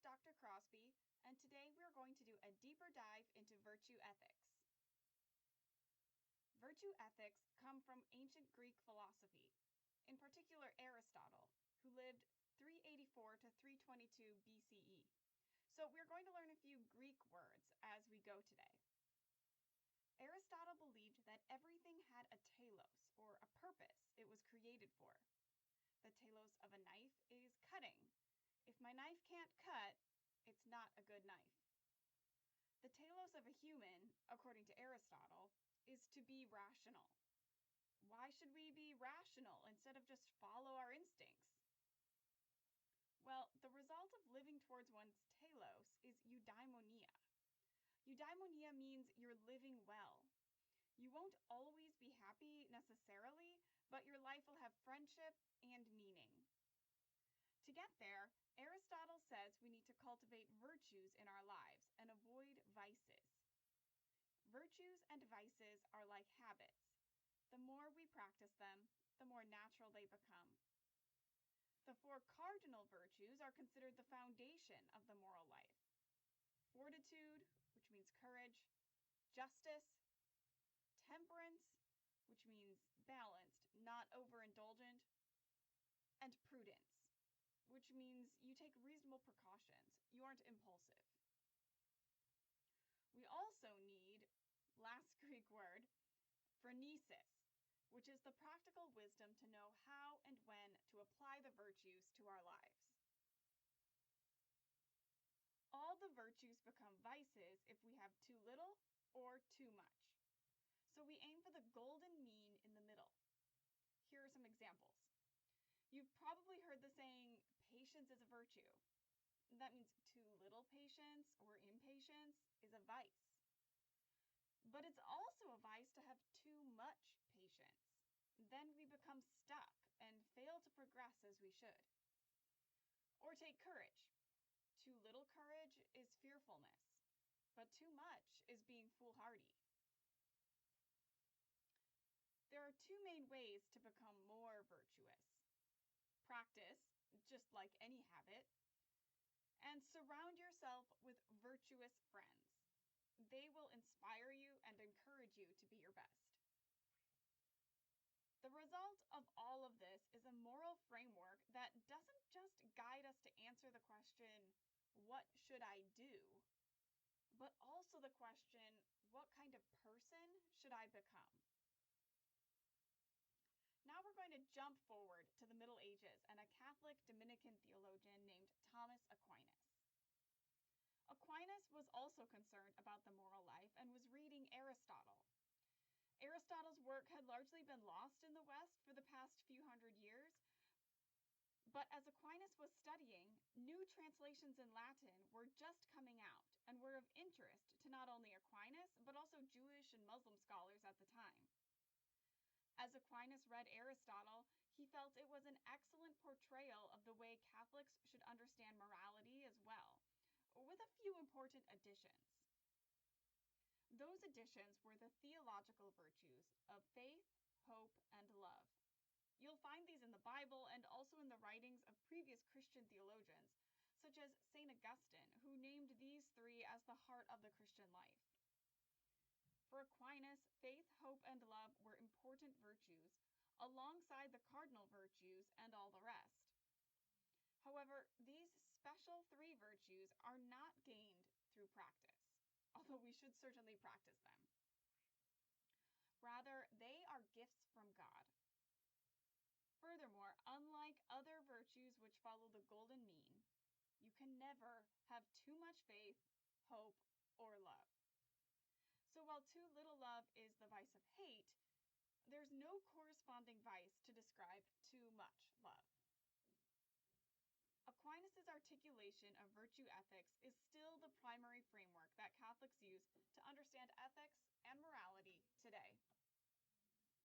Dr. Crosby, and today we're going to do a deeper dive into virtue ethics. Virtue ethics come from ancient Greek philosophy, in particular Aristotle, who lived 384 to 322 BCE. So we're going to learn a few Greek words as we go today. Aristotle believed that everything had a telos, or a purpose it was created for. The telos of a knife is cutting. If my knife can't cut, it's not a good knife. The telos of a human, according to Aristotle, is to be rational. Why should we be rational instead of just follow our instincts? Well, the result of living towards one's telos is eudaimonia. Eudaimonia means you're living well. You won't always be happy necessarily, but your life will have friendship and meaning. To get there, Aristotle says we need to cultivate virtues in our lives and avoid vices. Virtues and vices are like habits. The more we practice them, the more natural they become. The four cardinal virtues are considered the foundation of the moral life. Fortitude, which means courage, justice, temperance, which means balanced, not overindulgent, and prudence, which means you take reasonable precautions. You aren't impulsive. We also need, last Greek word, phronesis, which is the practical wisdom to know how and when to apply the virtues to our lives. All the virtues become vices if we have too little or too much. So we aim for the golden mean in the middle. Here are some examples. You've probably heard the saying, patience is a virtue. That means too little patience or impatience is a vice. But it's also a vice to have too much patience. Then we become stuck and fail to progress as we should. Or take courage. Too little courage is fearfulness, but too much is being foolhardy. There are two main ways to become more virtuous. Practice, just like any habit, and surround yourself with virtuous friends. They will inspire you and encourage you to be your best. The result of all of this is a moral framework that doesn't just guide us to answer the question, what should I do? But also the question, what kind of person should I become? Now we're going to jump forward to the Middle Ages and a Catholic Dominican theologian named Thomas Aquinas. Aquinas was also concerned about the moral life and was reading Aristotle. Aristotle's work had largely been lost in the West for the past few hundred years, but as Aquinas was studying, new translations in Latin were just coming out and were of interest to not only Aquinas, but also Jewish and Muslim scholars at the time. As Aquinas read Aristotle, he felt it was an excellent portrayal of the way Catholics should understand morality as well, with a few important additions. Those additions were the theological virtues of faith, hope, and love. You'll find these in the Bible and also in the writings of previous Christian theologians, such as St. Augustine, who named these three as the heart of the Christian life. For Aquinas, faith, hope, and love were important virtues, alongside the cardinal virtues and all the rest. However, these special three virtues are not gained through practice, although we should certainly practice them. Rather, they are gifts from God. Furthermore, unlike other virtues which follow the golden mean, you can never have too much faith, hope, or love. So while too little love is the vice of hate, there's no corresponding vice to describe too much love. Aquinas' articulation of virtue ethics is still the primary framework that Catholics use to understand ethics and morality today.